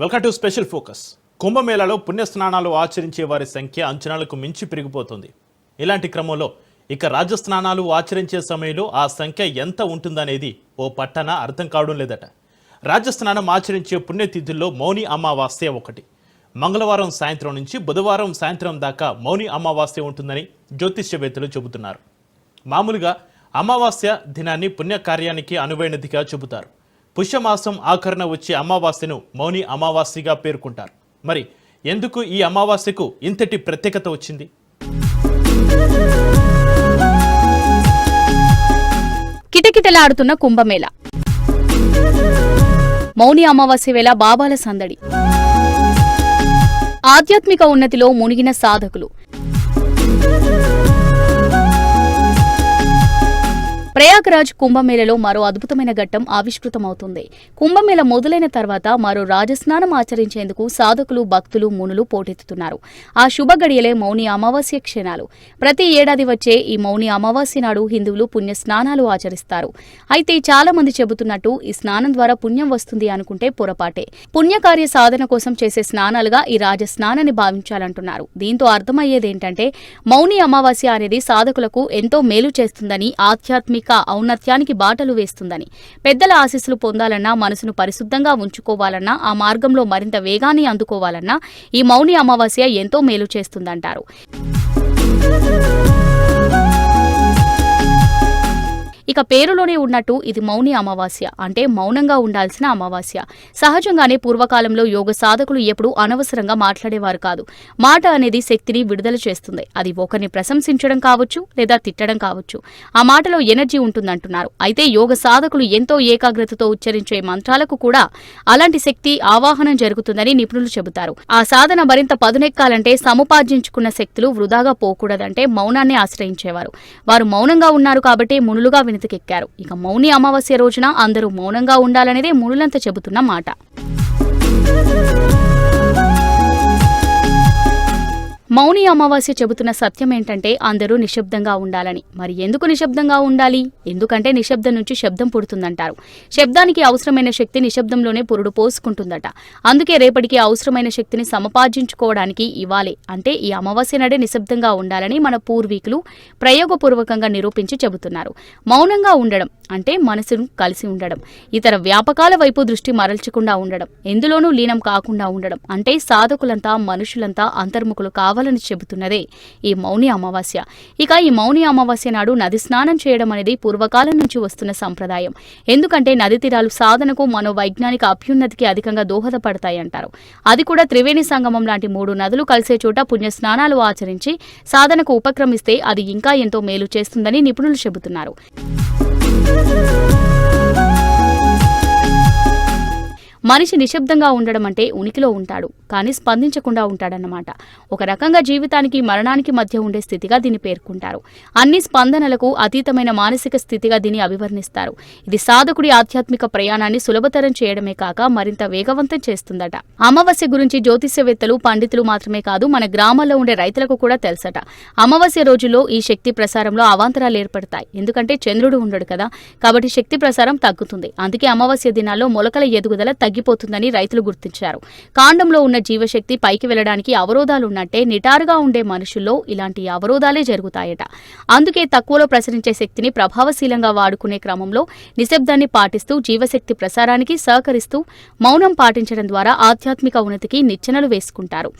Welcome to special focus. కుంభమేళాలో పుణ్యస్నానాలు ఆచరించే వారి సంఖ్య అంచనాలకు మించి పెరిగిపోతుంది. ఇలాంటి క్రమంలో ఇక రాజస్నానాలు ఆచరించే సమయంలో ఆ సంఖ్య ఎంత ఉంటుందనేది ఓ పట్టణ అర్థం కావడం లేదట. రాజస్నానం ఆచరించే పుణ్యతిథుల్లో మౌని అమావాస్య ఒకటి. మంగళవారం సాయంత్రం నుంచి బుధవారం సాయంత్రం దాకా మౌని అమావాస్య ఉంటుందని జ్యోతిష్యవేత్తలు చెబుతున్నారు. మామూలుగా అమావాస్య దినాన్ని పుణ్యకార్యానికి అనువైనదిగా చెబుతారు. పుష్యమాసం ఆఖరణ వచ్చే అమావాస్యను మౌని అమావాస్యగా పేర్కొంటారు. మరి ఎందుకు ఈ అమావాస్యకు ఇంతటి ప్రత్యేకత వచ్చింది? కిటకిటలాడుతున్న కుంభమేళ. మౌని అమావాస్య వేళ బాబాల సందడి. ఆధ్యాత్మిక ఉన్నతిలో మునిగిన సాధకులు. ప్రయాగరాజ్ కుంభమేళలో మరో అద్భుతమైన ఘట్టం ఆవిష్కృతమవుతుంది. కుంభమేళ మొదలైన తర్వాత మరో రాజస్నానం ఆచరించేందుకు సాధకులు, భక్తులు, మునులు పోటెత్తుతున్నారు. ఆ శుభ గడియలే మౌని అమావాస్య క్షణాలు. ప్రతి ఏడాది వచ్చే ఈ మౌని అమావాస్య నాడు హిందువులు పుణ్య స్నానాలు ఆచరిస్తారు. అయితే చాలా మంది చెబుతున్నట్టు ఈ స్నానం ద్వారా పుణ్యం వస్తుంది అనుకుంటే పొరపాటే. పుణ్యకార్య సాధన కోసం చేసే స్నానాలుగా ఈ రాజస్నానాన్ని భావించాలంటున్నారు. దీంతో అర్థమయ్యేదేంటంటే మౌని అమావాస్య అనేది సాధకులకు ఎంతో మేలు చేస్తుందని, ఆధ్యాత్మిక ఔన్నత్యానికి బాటలు వేస్తుందని, పెద్దల ఆశీస్సులు పొందాలన్నా, మనసును పరిశుద్ధంగా ఉంచుకోవాలన్నా, ఆ మార్గంలో మరింత వేగాన్ని అందుకోవాలన్నా ఈ మౌని అమావాస్య ఎంతో మేలు చేస్తుందంటారు. ఇక పేరులోనే ఉన్నట్టు ఇది మౌని అమావాస్య అంటే మౌనంగా ఉండాల్సిన అమావాస్య. సహజంగానే పూర్వకాలంలో యోగ సాధకులు ఎప్పుడూ అనవసరంగా మాట్లాడేవారు కాదు. మాట అనేది శక్తిని విడుదల చేస్తుంది. అది ఒకరిని ప్రశంసించడం కావచ్చు, లేదా తిట్టడం కావచ్చు. ఆ మాటలో ఎనర్జీ ఉంటుందంటున్నారు. అయితే యోగ సాధకులు ఎంతో ఏకాగ్రతతో ఉచ్చరించే మంత్రాలకు కూడా అలాంటి శక్తి ఆవాహనం జరుగుతుందని నిపుణులు చెబుతారు. ఆ సాధన మరింత పదునెక్కాలంటే సముపార్జించుకున్న శక్తులు వృధాగా పోకూడదంటే మౌనాన్ని ఆశ్రయించేవారు. వారు మౌనంగా ఉన్నారు కాబట్టి మునులుగా వెనుతికెక్కారు. ఇక మౌని అమావాస్య రోజున అందరూ మౌనంగా ఉండాలనేదే మునులంతా చెబుతున్న మాట. మౌని అమావాస్య చెబుతున్న సత్యం ఏంటంటే అందరూ నిశ్శబ్దంగా ఉండాలని. మరి ఎందుకు నిశ్శబ్దంగా ఉండాలి? ఎందుకంటే నిశ్శబ్దం నుంచి శబ్దం పుడుతుందంటారు. శబ్దానికి అవసరమైన శక్తి నిశ్శబ్దంలోనే పురుడు పోసుకుంటుందట. అందుకే రేపటికి అవసరమైన శక్తిని సమపార్జించుకోవడానికి ఇవ్వాలి అంటే ఈ అమావాస్య నాడే నిశ్శబ్దంగా ఉండాలని మన పూర్వీకులు ప్రయోగపూర్వకంగా నిరూపించి చెబుతున్నారు. మౌనంగా ఉండడం అంటే మనసును కలిసి ఉండడం, ఇతర వ్యాపకాల వైపు దృష్టి మరల్చకుండా ఉండడం, ఎందులోనూ లీనం కాకుండా ఉండడం అంటే సాధకులంతా, మనుషులంతా అంతర్ముఖులు కావాలని చెబుతున్నదే ఈ మౌని అమావాస్య. ఇక ఈ మౌని అమావాస్య నాడు నది స్నానం చేయడం అనేది పూర్వకాలం నుంచి వస్తున్న సంప్రదాయం. ఎందుకంటే నది తీరాలు సాధనకు, మనోవైజ్ఞానిక అభ్యున్నతికి అధికంగా దోహదపడతాయంటారు. అది కూడా త్రివేణి సంగమం లాంటి 3 నదులు కలిసే చోట పుణ్య స్నానాలు ఆచరించి సాధనకు ఉపక్రమిస్తే అది ఇంకా ఎంతో మేలు చేస్తుందని నిపుణులు చెబుతున్నారు. మనిషి నిశ్శబ్దంగా ఉండడం అంటే ఉనికిలో ఉంటాడు కానీ స్పందించకుండా ఉంటాడన్నమాట. ఒక రకంగా జీవితానికి మరణానికి మధ్య ఉండే స్థితిగా దీన్ని పేర్కొంటారు. అన్ని స్పందనలకు అతీతమైన మానసిక స్థితిగా దీన్ని అభివర్ణిస్తారు. ఇది సాధకుడి ఆధ్యాత్మిక ప్రయాణాన్ని సులభతరం చేయడమే కాక మరింత వేగవంతం చేస్తుందట. అమావాస్య గురించి జ్యోతిష్యవేత్తలు, పండితులు మాత్రమే కాదు మన గ్రామాల్లో ఉండే రైతులకు కూడా తెలుసట. అమావాస్య రోజుల్లో ఈ శక్తి ప్రసారంలో అవాంతరాలు ఏర్పడతాయి. ఎందుకంటే చంద్రుడు ఉండడు కదా, కాబట్టి శక్తి ప్రసారం తగ్గుతుంది. అందుకే అమావాస్య దినాల్లో మొలకల ఎదుగుదల తగ్గిపోతుందని రైతులు గుర్తించారు. కాండంలో ఉన్న జీవశక్తి పైకి వెళ్లడానికి అవరోధాలున్నట్టే నిటారుగా ఉండే మనుషుల్లో ఇలాంటి అవరోధాలే జరుగుతాయట. అందుకే తక్కువలో ప్రసరించే శక్తిని ప్రభావశీలంగా వాడుకునే క్రమంలో నిశ్శబ్దాన్ని పాటిస్తూ జీవశక్తి ప్రసారానికి సహకరిస్తూ మౌనం పాటించడం ద్వారా ఆధ్యాత్మిక ఉన్నతికి నిచ్చెనలు వేసుకుంటారు.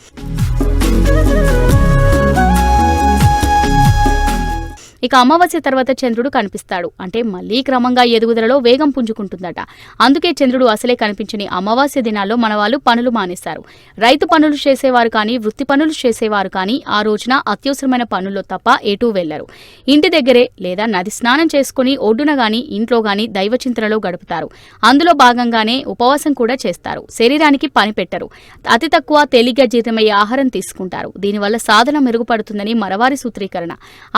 ఇక అమావాస్య తర్వాత చంద్రుడు కనిపిస్తాడు అంటే మళ్లీ క్రమంగా ఎదుగుదలలో వేగం పుంజుకుంటుందట. అందుకే చంద్రుడు అసలే కనిపించని అమావాస్య దినాల్లో మనవాళ్ళు పనులు మానేశారు. రైతు పనులు చేసేవారు కానీ, వృత్తి పనులు చేసేవారు కానీ ఆ రోజున అత్యవసరమైన పనుల్లో తప్ప ఎటూ వెళ్లరు. ఇంటి దగ్గరే లేదా నది స్నానం చేసుకుని ఒడ్డున గాని, ఇంట్లో గాని దైవచింతనలో గడుపుతారు. అందులో భాగంగానే ఉపవాసం కూడా చేస్తారు. శరీరానికి పని పెట్టరు. అతి తక్కువ, తేలిగ్గా జీర్ణమయ్యే ఆహారం తీసుకుంటారు. దీనివల్ల సాధన మెరుగుపడుతుందని మరవారి సూత్రీకరణ.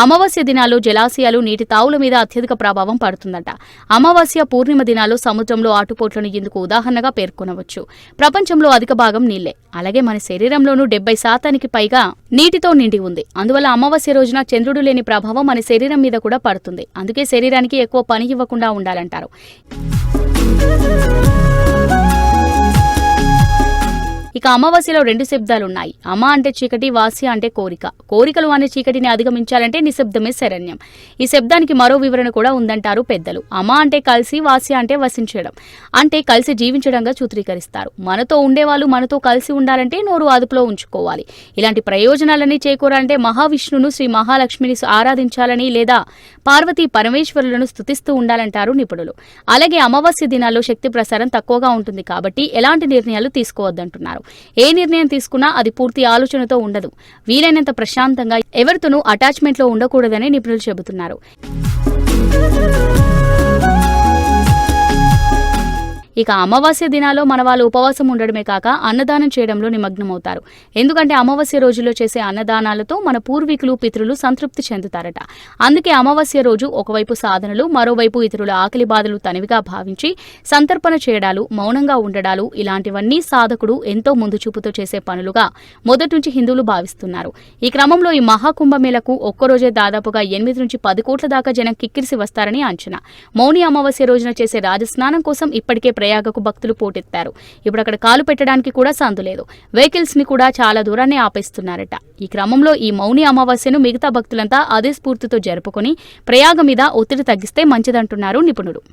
అమావాస్య దినాల్లో జలాశయాలు, నీటి తావుల మీద అత్యధిక ప్రభావం పడుతుందట. అమావాస్య, పూర్ణిమ దినాల్లో సముద్రంలో ఆటుపోట్లను ఇందుకు ఉదాహరణగా పేర్కొనవచ్చు. ప్రపంచంలో అధిక భాగం నీళ్లే. అలాగే మన శరీరంలోనూ 70% పైగా నీటితో నిండి ఉంది. అందువల్ల అమావాస్య రోజున చంద్రుడు లేని ప్రభావం మన శరీరం మీద కూడా పడుతుంది. అందుకే శరీరానికి ఎక్కువ పని ఇవ్వకుండా ఉండాలంటారు. ఇక అమావాస్యలో 2 శబ్దాలున్నాయి. అమ అంటే చీకటి, వాస్య అంటే కోరిక. కోరికలు అనే చీకటిని అధిగమించాలంటే నిశ్శబ్దమే శరణ్యం. ఈ శబ్దానికి మరో వివరణ కూడా ఉందంటారు పెద్దలు. అమ అంటే కలిసి, వాస్య అంటే వసించడం, అంటే కలిసి జీవించడంగా సూత్రీకరిస్తారు. మనతో ఉండేవాళ్ళు మనతో కలిసి ఉండాలంటే నోరు అదుపులో ఉంచుకోవాలి. ఇలాంటి ప్రయోజనాలన్నీ చేకూరాలంటే మహావిష్ణును, శ్రీ మహాలక్ష్మిని ఆరాధించాలని లేదా పార్వతీ పరమేశ్వరులను స్తుతిస్తూ ఉండాలంటారు నిపుణులు. అలాగే అమావాస్య దినాల్లో శక్తి ప్రసారం తక్కువగా ఉంటుంది కాబట్టి ఎలాంటి నిర్ణయాలు తీసుకోవద్దంటున్నారు. ఏ నిర్ణయం తీసుకున్నా అది పూర్తి ఆలోచనతో ఉండదు. వీలైనంత ప్రశాంతంగా ఎవరితోనూ అటాచ్మెంట్లో ఉండకూడదని నిపుణులు చెబుతున్నారు. ఇక అమావాస్య దినాల్లో మన వాళ్ళు ఉపవాసం ఉండడమే కాక అన్నదానం చేయడంలో నిమగ్నమవుతారు. ఎందుకంటే అమావాస్య రోజుల్లో చేసే అన్నదానాలతో మన పూర్వీకులు, పితరులు సంతృప్తి చెందుతారట. అందుకే అమావాస్య రోజు ఒకవైపు సాధనలు, మరోవైపు ఇతరుల ఆకలి బాధలు తనివిగా భావించి సంతర్పణ చేయడాలు, మౌనంగా ఉండడాలు ఇలాంటివన్నీ సాధకుడు ఎంతో ముందు చూపుతో చేసే పనులుగా మొదటి నుంచి హిందువులు భావిస్తున్నారు. ఈ క్రమంలో ఈ మహాకుంభమేళకు ఒక్కరోజే దాదాపుగా 8 నుంచి 10 కోట్ల దాకా జనం కిక్కిరిసి వస్తారని అంచనా. మౌని అమావాస్య రోజున చేసే రాజస్నానం కోసం ఇప్పటికే ప్రయాగకు భక్తులు పోటెత్తారు. ఇప్పుడు అక్కడ కాలు పెట్టడానికి కూడా సందు లేదు. వెహికల్స్ ని కూడా చాలా దూరాన్ని ఆపేస్తున్నారట. ఈ క్రమంలో ఈ మౌని అమావాస్యను మిగతా భక్తులంతా అదే స్ఫూర్తితో జరుపుకొని ప్రయాగ మీద ఒత్తిడి తగ్గిస్తే మంచిదంటున్నారు నిపుణులు.